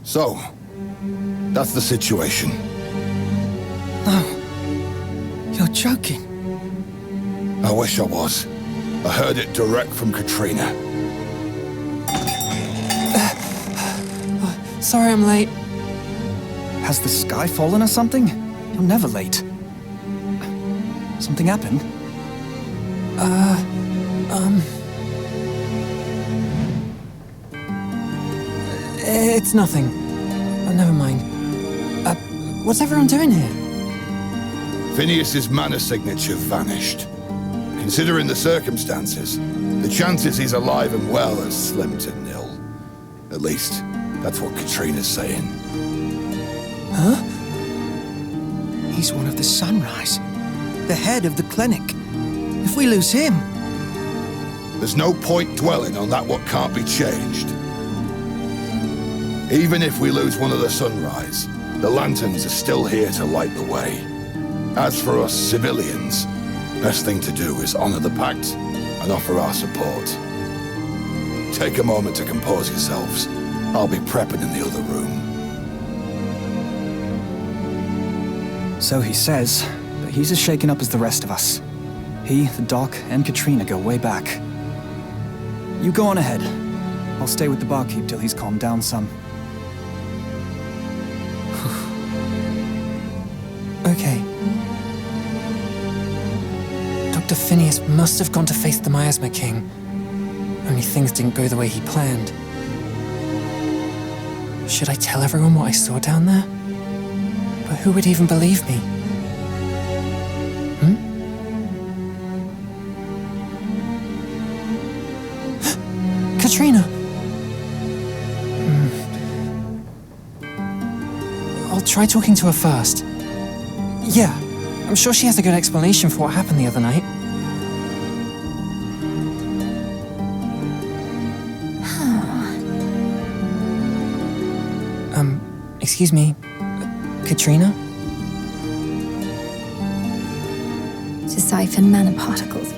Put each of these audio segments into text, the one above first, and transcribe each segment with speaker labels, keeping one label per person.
Speaker 1: So, that's the situation.
Speaker 2: No. You're joking.
Speaker 1: I wish I was. I heard it direct from Katrina.
Speaker 2: Sorry I'm late.
Speaker 3: Has the sky fallen or something? You're never late. Something happened?
Speaker 2: It's nothing. Never mind. What's everyone doing here?
Speaker 1: Phineas's mana signature vanished. Considering the circumstances, the chances he's alive and well are slim to nil. At least, that's what Katrina's saying.
Speaker 3: Huh? He's one of the Sunrise. The head of the clinic. If we lose him...
Speaker 1: There's no point dwelling on that what can't be changed. Even if we lose one of the Sunrise, the Lanterns are still here to light the way. As for us civilians, best thing to do is honor the pact and offer our support. Take a moment to compose yourselves. I'll be prepping in the other room.
Speaker 3: So he says, but he's as shaken up as the rest of us. He, the Doc, and Katrina go way back. You go on ahead. I'll stay with the barkeep till he's calmed down some.
Speaker 2: Okay. Dr. Phineas must have gone to face the Miasma King. Only things didn't go the way he planned. Should I tell everyone what I saw down there? But who would even believe me? Katrina! I'll try talking to her first. Yeah, I'm sure she has a good explanation for what happened the other night. Excuse me, Katrina?
Speaker 4: To siphon mana particles.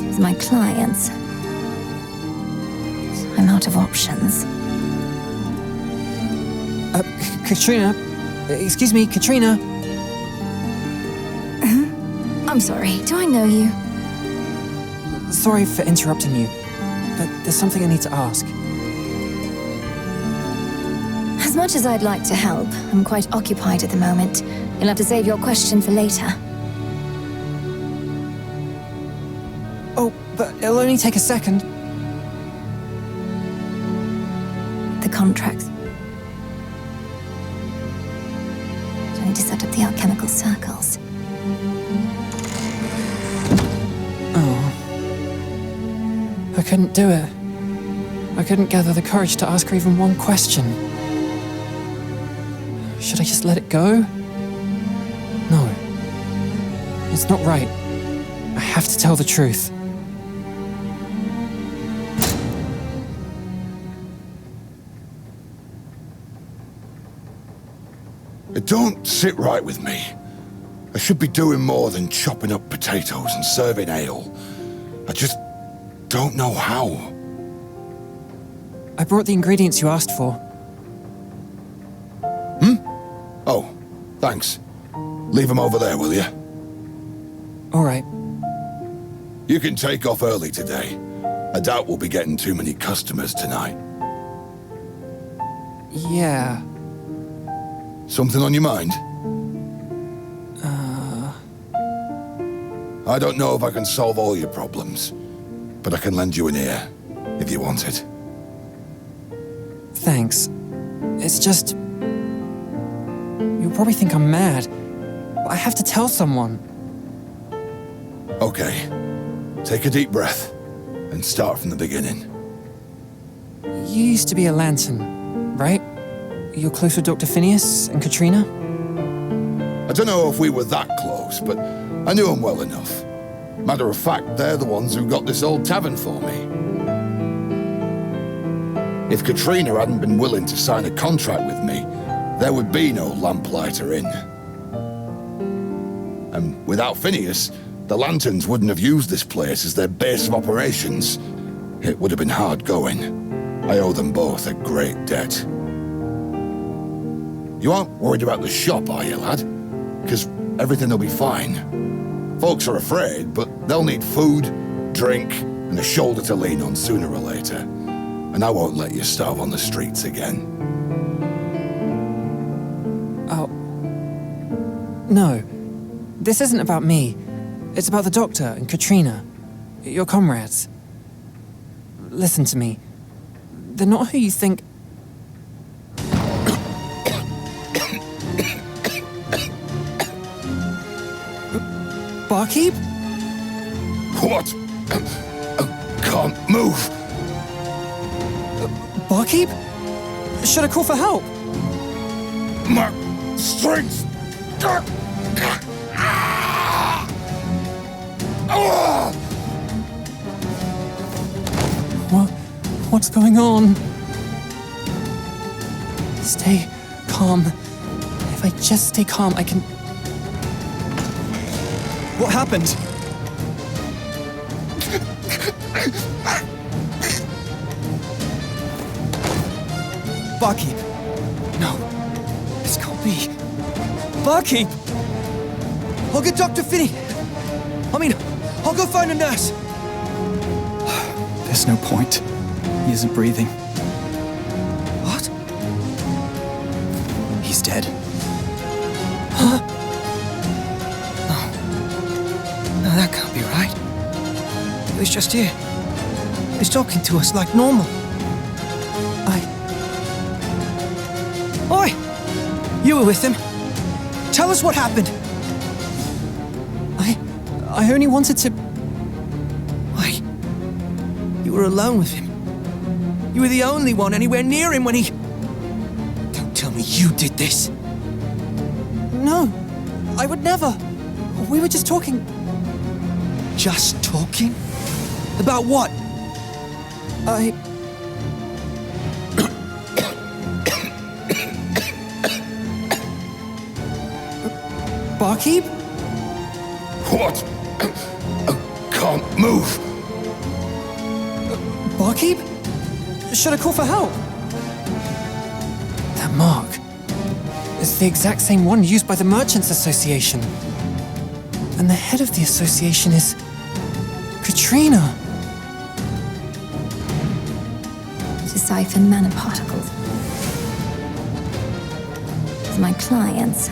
Speaker 4: With my clients. I'm out of options.
Speaker 2: Katrina? Excuse me, Katrina?
Speaker 4: I'm sorry, do I know you?
Speaker 2: Sorry for interrupting you, but there's something I need to ask.
Speaker 4: As much as I'd like to help, I'm quite occupied at the moment. You'll have to save your question for later.
Speaker 2: Oh, but it'll only take a second.
Speaker 4: The contracts. I need to set up the alchemical circles.
Speaker 2: Oh. I couldn't do it. I couldn't gather the courage to ask her even one question. Should I just let it go? No. It's not right. I have to tell the truth.
Speaker 1: It don't sit right with me. I should be doing more than chopping up potatoes and serving ale. I just don't know how.
Speaker 2: I brought the ingredients you asked for.
Speaker 1: Oh, thanks. Leave them over there, will you?
Speaker 2: All right.
Speaker 1: You can take off early today. I doubt we'll be getting too many customers tonight.
Speaker 2: Yeah.
Speaker 1: Something on your mind? I don't know if I can solve all your problems, but I can lend you an ear, if you want it.
Speaker 2: Thanks. It's just... You'll probably think I'm mad, but I have to tell someone.
Speaker 1: Okay. Take a deep breath, and start from the beginning.
Speaker 2: You used to be a Lantern, right? You're close with Dr. Phineas and Katrina?
Speaker 1: I don't know if we were that close, but I knew them well enough. Matter of fact, they're the ones who got this old tavern for me. If Katrina hadn't been willing to sign a contract with me, there would be no Lamplighter Inn. And without Phineas, the Lanterns wouldn't have used this place as their base of operations. It would have been hard going. I owe them both a great debt. You aren't worried about the shop, are you, lad? Because everything will be fine. Folks are afraid, but they'll need food, drink, and a shoulder to lean on sooner or later. And I won't let you starve on the streets again.
Speaker 2: Oh. No. This isn't about me. It's about the Doctor and Katrina. Your comrades. Listen to me. They're not who you think. Barkeep?
Speaker 1: What? Can't move.
Speaker 2: Barkeep? Should I call for help?
Speaker 1: My strength.
Speaker 2: What's going on? Stay calm. If I just stay calm, I can...
Speaker 3: What happened? Barkeep. No. This can't be. Barkeep! I'll get Dr. Finney. I'll go find a nurse. There's no point. He isn't breathing. What? He's dead.
Speaker 5: Huh? No, that can't be right. He was just here. He was talking to us like normal. Oi! You were with him. Tell us what happened.
Speaker 2: I only wanted to...
Speaker 5: Why? You were alone with him. You were the only one anywhere near him when he... Don't tell me you did this.
Speaker 2: No, I would never. We were just talking.
Speaker 5: Just talking? About what?
Speaker 2: Barkeep?
Speaker 1: What? Can't move.
Speaker 2: Barkeep? Should I call for help? That mark. It's the exact same one used by the Merchants Association. And the head of the association is... Katrina.
Speaker 4: To siphon mana particles. For my clients.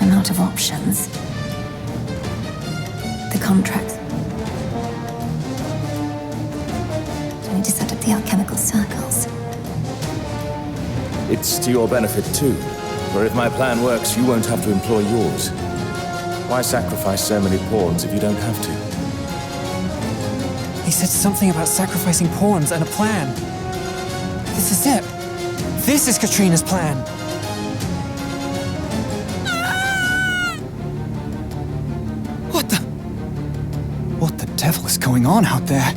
Speaker 4: I'm out of options. The contract. I need to set up the alchemical circles.
Speaker 6: It's to your benefit too, for if my plan works, you won't have to employ yours. Why sacrifice so many pawns if you don't have to?
Speaker 2: He said something about sacrificing pawns and a plan. This is it. This is Katrina's plan.
Speaker 3: What the devil is going on out there?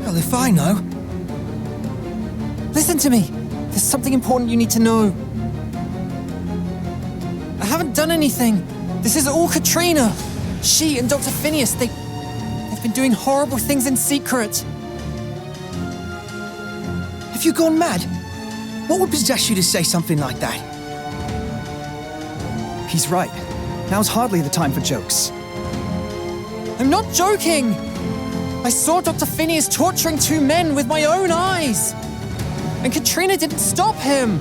Speaker 5: Well, if I know.
Speaker 2: Listen to me. There's something important you need to know. I haven't done anything. This is all Katrina. She and Dr. Phineas, they've been doing horrible things in secret.
Speaker 5: Have you gone mad? What would possess you to say something like that?
Speaker 3: He's right. Now's hardly the time for jokes.
Speaker 2: I'm not joking! I saw Dr. Phineas torturing two men with my own eyes! And Katrina didn't stop him!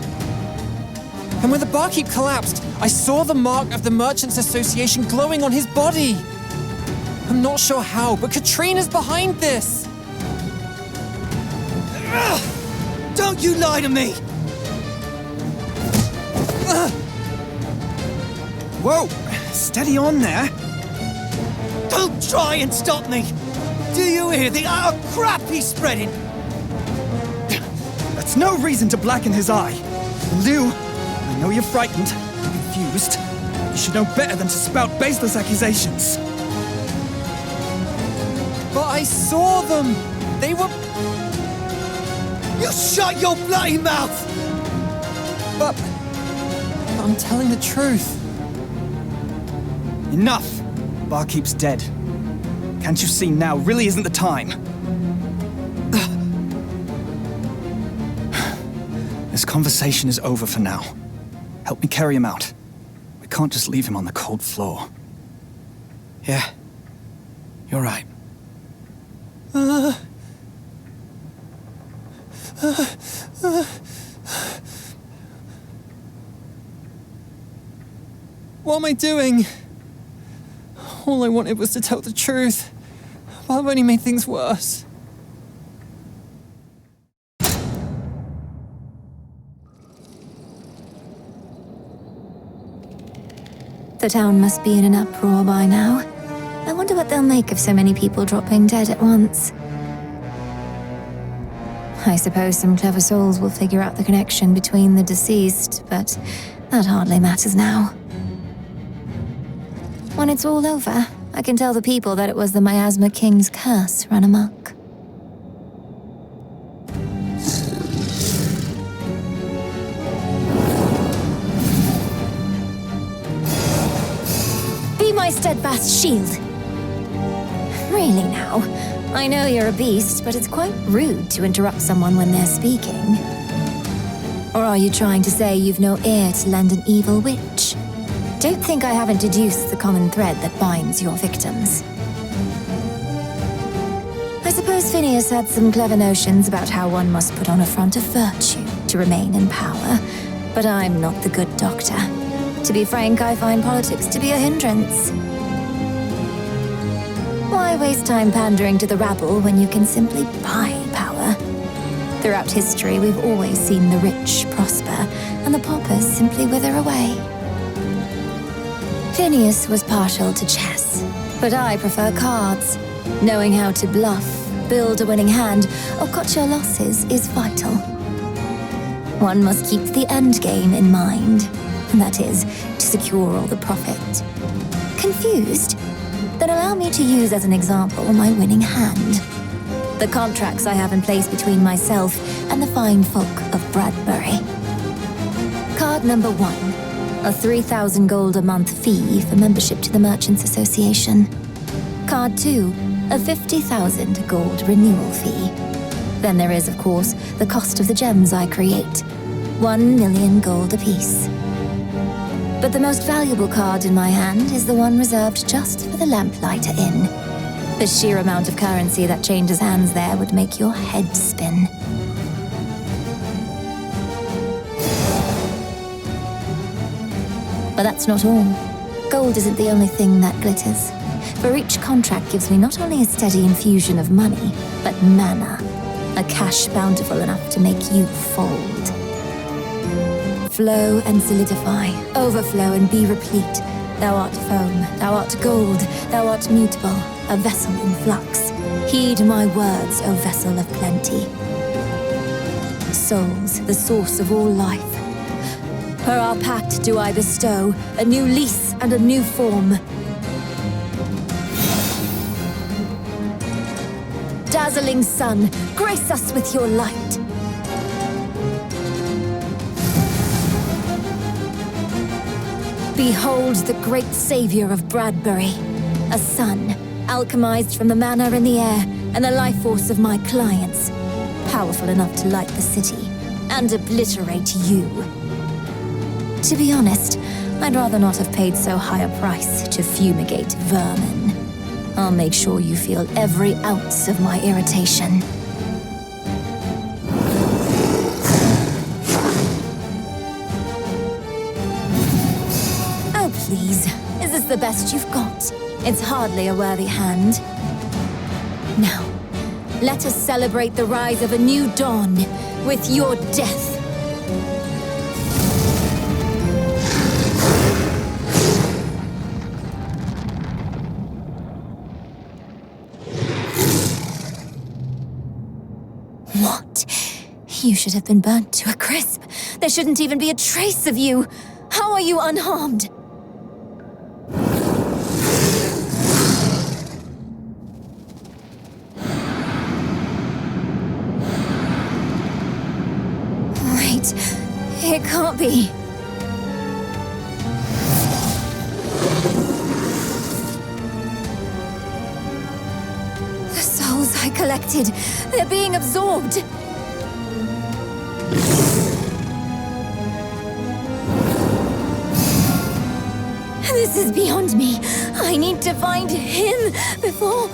Speaker 2: And when the barkeep collapsed, I saw the mark of the Merchants Association glowing on his body! I'm not sure how, but Katrina's behind this!
Speaker 5: Don't you lie to me!
Speaker 3: Whoa! Steady on there.
Speaker 5: Don't try and stop me! Do you hear the utter crap he's spreading?
Speaker 3: That's no reason to blacken his eye. Lou, I know you're frightened, confused. You should know better than to spout baseless accusations.
Speaker 2: But I saw them! They were...
Speaker 5: You shut your bloody mouth!
Speaker 2: But I'm telling the truth.
Speaker 3: Enough! Barkeep's dead. Can't you see now really isn't the time? This conversation is over for now. Help me carry him out. We can't just leave him on the cold floor.
Speaker 5: Yeah. You're right.
Speaker 2: What am I doing? All I wanted was to tell the truth, but I've only made things worse.
Speaker 4: The town must be in an uproar by now. I wonder what they'll make of so many people dropping dead at once. I suppose some clever souls will figure out the connection between the deceased, but that hardly matters now. When it's all over, I can tell the people that it was the Miasma King's curse run amok. Be my steadfast shield. Really now, I know you're a beast, but it's quite rude to interrupt someone when they're speaking. Or are you trying to say you've no ear to lend an evil witch? Don't think I haven't deduced the common thread that binds your victims. I suppose Phineas had some clever notions about how one must put on a front of virtue to remain in power, but I'm not the good doctor. To be frank, I find politics to be a hindrance. Why waste time pandering to the rabble when you can simply buy power? Throughout history, we've always seen the rich prosper and the paupers simply wither away. Phineas was partial to chess, but I prefer cards. Knowing how to bluff, build a winning hand, or cut your losses is vital. One must keep the end game in mind, and that is to secure all the profit. Confused? Then allow me to use as an example my winning hand. The contracts I have in place between myself and the fine folk of Bradbury. Card number 1. A 3,000 gold a month fee for membership to the Merchants Association. Card 2, a 50,000 gold renewal fee. Then there is, of course, the cost of the gems I create. 1 million gold apiece. But the most valuable card in my hand is the one reserved just for the Lamplighter Inn. The sheer amount of currency that changes hands there would make your head spin. But that's not all. Gold isn't the only thing that glitters. For each contract gives me not only a steady infusion of money, but mana. A cash bountiful enough to make you fold. Flow and solidify, overflow and be replete. Thou art foam, thou art gold, thou art mutable, a vessel in flux. Heed my words, O vessel of plenty. Souls, the source of all life. Per our pact do I bestow a new lease and a new form. Dazzling sun, grace us with your light. Behold the great savior of Bradbury, a sun, alchemized from the mana in the air and the life force of my clients, powerful enough to light the city and obliterate you. To be honest, I'd rather not have paid so high a price to fumigate vermin. I'll make sure you feel every ounce of my irritation. Oh, please. Is this the best you've got? It's hardly a worthy hand. Now, let us celebrate the rise of a new dawn with your death. What? You should have been burnt to a crisp. There shouldn't even be a trace of you. How are you unharmed? Wait, it can't be. The souls I collected, they're being absorbed. This is beyond me. I need to find him before...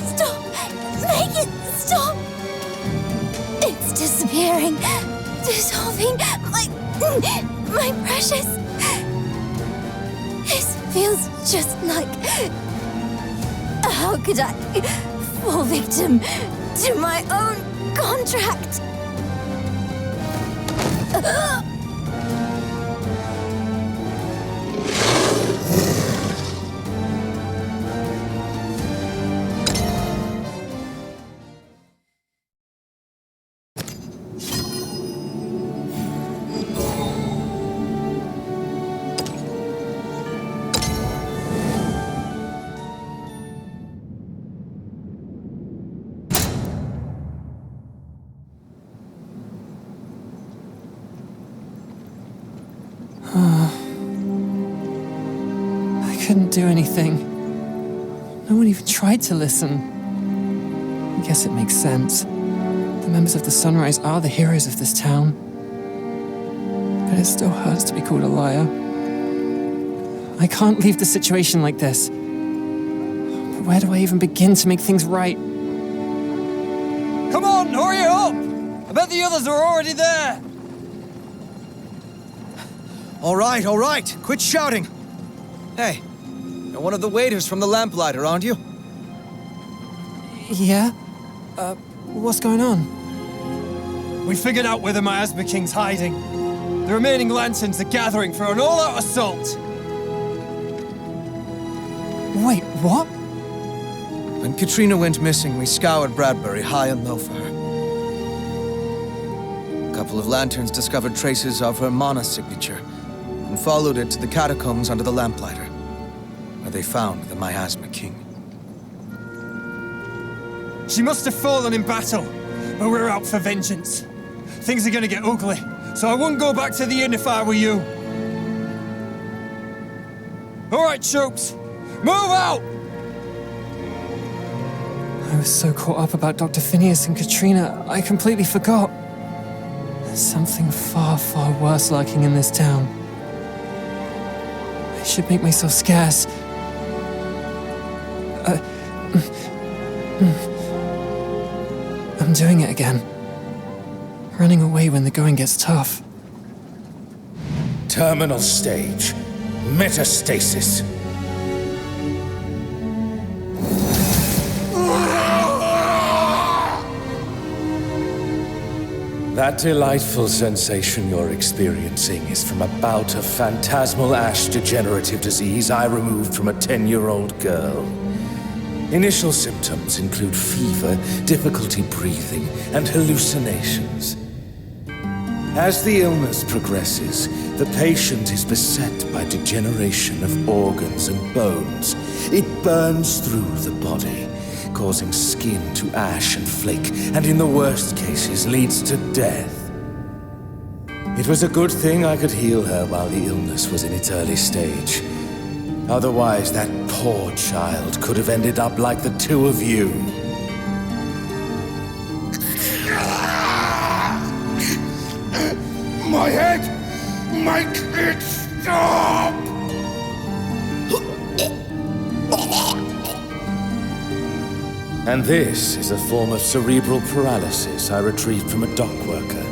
Speaker 4: Stop! Make it stop! It's disappearing, dissolving, my precious. This feels just like... How could I fall victim to my own contract?
Speaker 2: I couldn't do anything. No one even tried to listen. I guess it makes sense. The members of the Sunrise are the heroes of this town. But it still hurts to be called a liar. I can't leave the situation like this. But where do I even begin to make things right? Come on, hurry up! I bet the others are already there!
Speaker 5: All right. Quit shouting. Hey, you're one of the waiters from the Lamplighter, aren't you?
Speaker 2: Yeah? What's going on? We figured out where the Miasma King's hiding. The remaining lanterns are gathering for an all-out assault. Wait, what?
Speaker 5: When Katrina went missing, we scoured Bradbury high and low for her. A couple of lanterns discovered traces of her mana signature and followed it to the catacombs under the Lamplighter, where they found the Miasma King.
Speaker 2: She must have fallen in battle, but we're out for vengeance. Things are gonna get ugly, so I wouldn't go back to the inn if I were you. All right, troops, move out! I was so caught up about Dr. Phineas and Katrina, I completely forgot. There's something far, far worse lurking in this town. I should make myself scarce. I'm doing it again. Running away when the going gets tough.
Speaker 6: Terminal stage. Metastasis. That delightful sensation you're experiencing is from a bout of phantasmal ash degenerative disease I removed from a 10-year-old girl. Initial symptoms include fever, difficulty breathing, and hallucinations. As the illness progresses, the patient is beset by degeneration of organs and bones. It burns through the body, causing skin to ash and flake, and in the worst cases leads to death. It was a good thing I could heal her while the illness was in its early stage. Otherwise, that poor child could have ended up like the two of you.
Speaker 1: My head! Make it stop!
Speaker 6: And this is a form of cerebral paralysis I retrieved from a dock worker.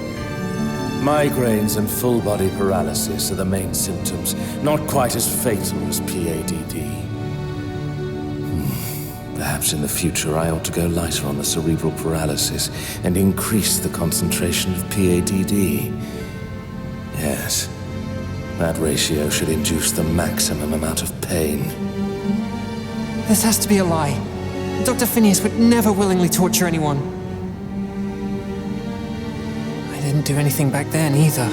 Speaker 6: Migraines and full-body paralysis are the main symptoms, not quite as fatal as PADD. Perhaps in the future I ought to go lighter on the cerebral paralysis and increase the concentration of PADD. Yes, that ratio should induce the maximum amount of pain.
Speaker 2: This has to be a lie. Dr. Phineas would never willingly torture anyone. I didn't do anything back then either.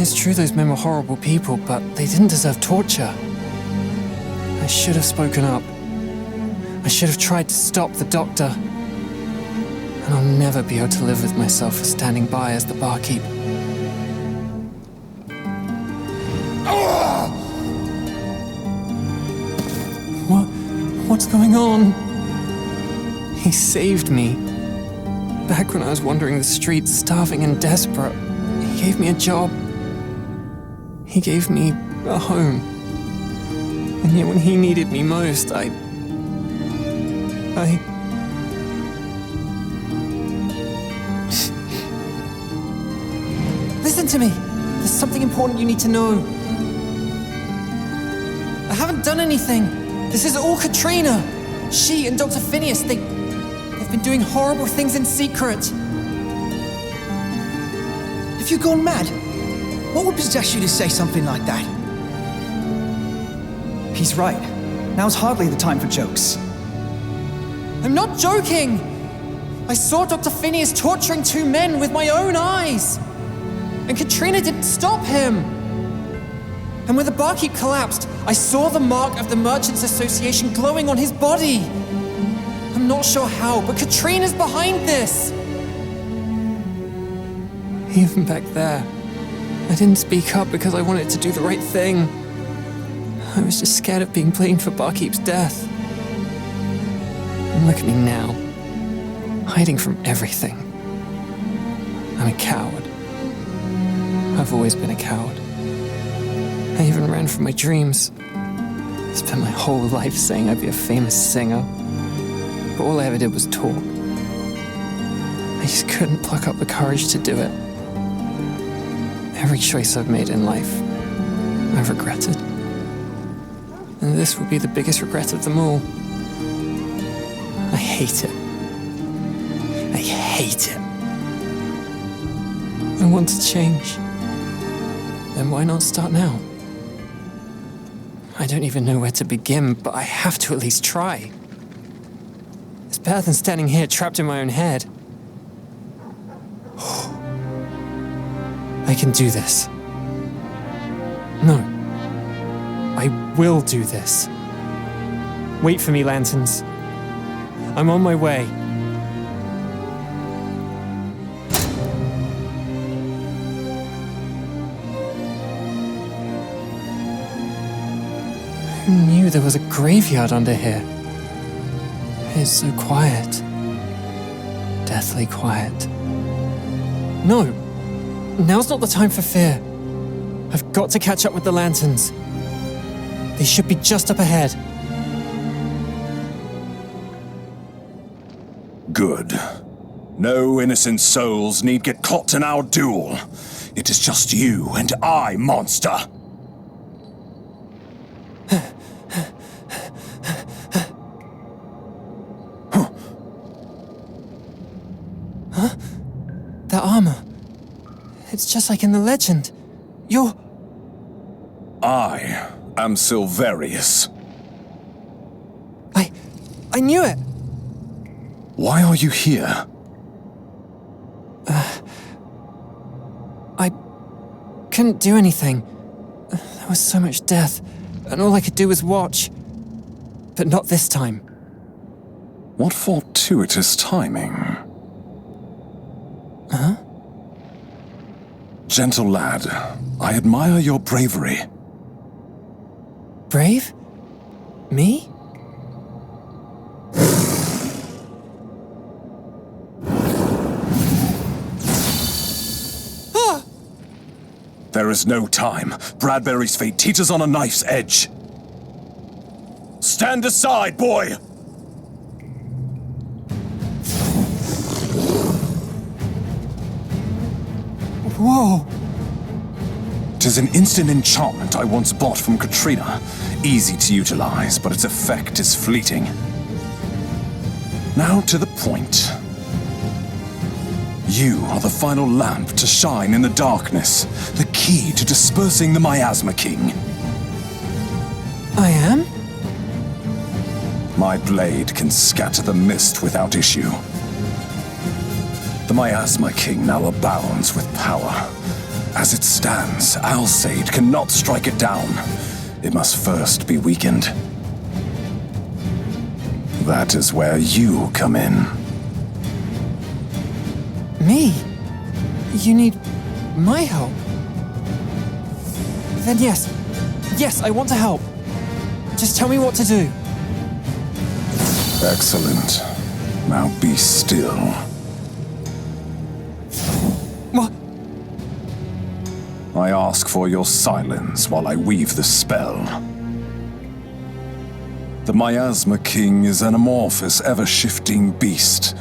Speaker 2: It's true those men were horrible people, but they didn't deserve torture. I should have spoken up. I should have tried to stop the doctor. And I'll never be able to live with myself for standing by as the barkeep. What's going on? He saved me. Back when I was wandering the streets, starving and desperate, he gave me a job. He gave me a home. And yet when he needed me most, I... Listen to me! There's something important you need to know. I haven't done anything. This is all Katrina. She and Dr. Phineas, they've been doing horrible things in secret.
Speaker 5: Have you gone mad? What would possess you to say something like that?
Speaker 3: He's right. Now's hardly the time for jokes.
Speaker 2: I'm not joking! I saw Dr. Phineas torturing two men with my own eyes! And Katrina didn't stop him! And when the barkeep collapsed, I saw the mark of the Merchants Association glowing on his body! I'm not sure how, but Katrina's behind this! Even back there, I didn't speak up because I wanted to do the right thing. I was just scared of being blamed for Barkeep's death. And look at me now, hiding from everything. I'm a coward. I've always been a coward. I even ran from my dreams. I spent my whole life saying I'd be a famous singer, but all I ever did was talk. I just couldn't pluck up the courage to do it. Every choice I've made in life, I've regretted. And this will be the biggest regret of them all. I hate it. I hate it. I want to change. Then why not start now? I don't even know where to begin, but I have to at least try. It's better than standing here trapped in my own head. I can do this. No. I will do this. Wait for me, Lanterns. I'm on my way. Who knew there was a graveyard under here? It's so quiet. Deathly quiet. No! Now's not the time for fear. I've got to catch up with the Lanterns. They should be just up ahead.
Speaker 7: Good. No innocent souls need get caught in our duel. It is just you and I, monster.
Speaker 2: Huh? That armor. It's just like in the legend. You're...
Speaker 7: I am Silverius.
Speaker 2: I knew it!
Speaker 7: Why are you here?
Speaker 2: I couldn't do anything. There was so much death, and all I could do was watch. But not this time.
Speaker 7: What fortuitous timing.
Speaker 2: Huh?
Speaker 7: Gentle lad, I admire your bravery.
Speaker 2: Brave? Me?
Speaker 7: There is no time. Bradbury's fate teeters on a knife's edge. Stand aside, boy!
Speaker 2: Whoa!
Speaker 7: 'Tis an instant enchantment I once bought from Katrina. Easy to utilize, but its effect is fleeting. Now to the point. You are the final lamp to shine in the darkness, the key to dispersing the Miasma King.
Speaker 2: I am?
Speaker 7: My blade can scatter the mist without issue. The Miasma King now abounds with power. As it stands, Alsaid cannot strike it down. It must first be weakened. That is where you come in.
Speaker 2: Me? You need my help? Then yes. Yes, I want to help. Just tell me what to do.
Speaker 7: Excellent. Now be still.
Speaker 5: What?
Speaker 7: I ask for your silence while I weave the spell. The Miasma King is an amorphous, ever-shifting beast.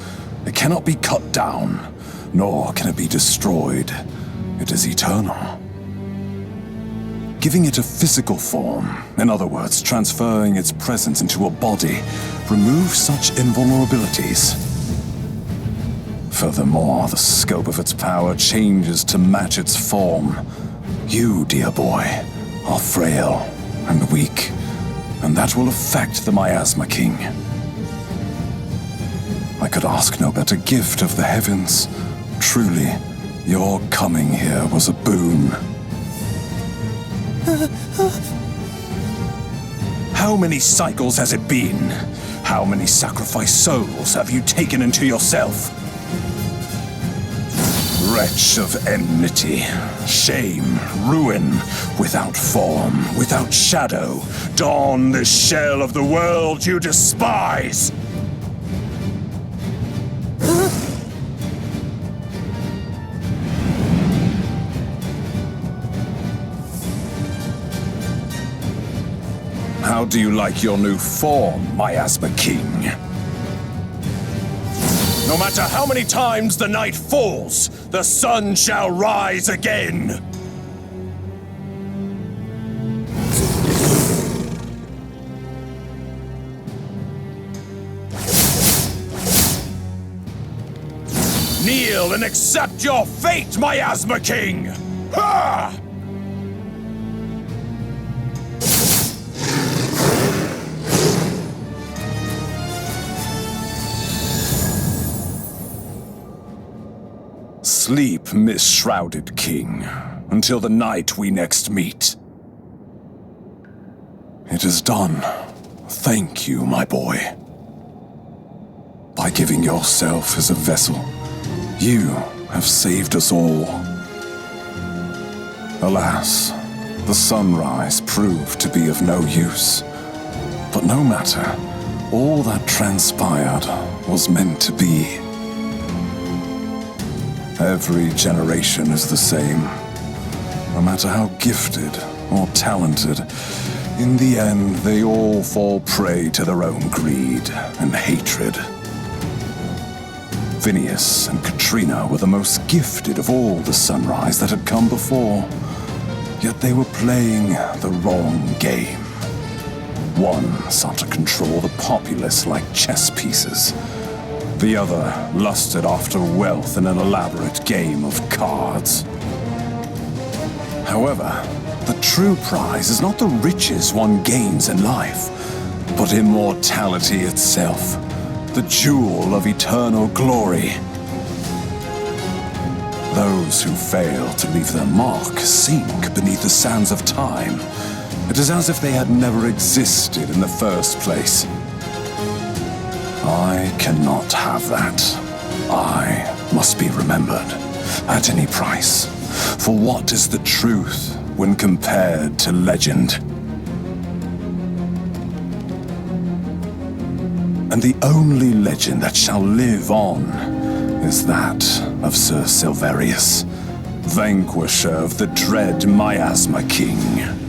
Speaker 7: It cannot be cut down, nor can it be destroyed. It is eternal. Giving it a physical form, in other words, transferring its presence into a body, removes such invulnerabilities. Furthermore, the scope of its power changes to match its form. You, dear boy, are frail and weak, and that will affect the Miasma King. I could ask no better gift of the heavens. Truly, your coming here was a boon. How many cycles has it been? How many sacrificed souls have you taken into yourself? Wretch of enmity, shame, ruin, without form, without shadow, don the shell of the world you despise! How do you like your new form, Miasma King? No matter how many times the night falls, the sun shall rise again! Kneel and accept your fate, Miasma King! Ha! Sleep, misshrouded king, until the night we next meet. It is done. Thank you, my boy. By giving yourself as a vessel, you have saved us all. Alas, the sunrise proved to be of no use. But no matter, all that transpired was meant to be. Every generation is the same. No matter how gifted or talented, in the end they all fall prey to their own greed and hatred. Phineas and Katrina were the most gifted of all the Sunrise that had come before, yet they were playing the wrong game. One sought to control the populace like chess pieces. The other lusted after wealth in an elaborate game of cards. However, the true prize is not the riches one gains in life, but immortality itself, the jewel of eternal glory. Those who fail to leave their mark sink beneath the sands of time. It is as if they had never existed in the first place. I cannot have that. I must be remembered, at any price. For what is the truth when compared to legend? And the only legend that shall live on is that of Sir Silverius, vanquisher of the dread Miasma King.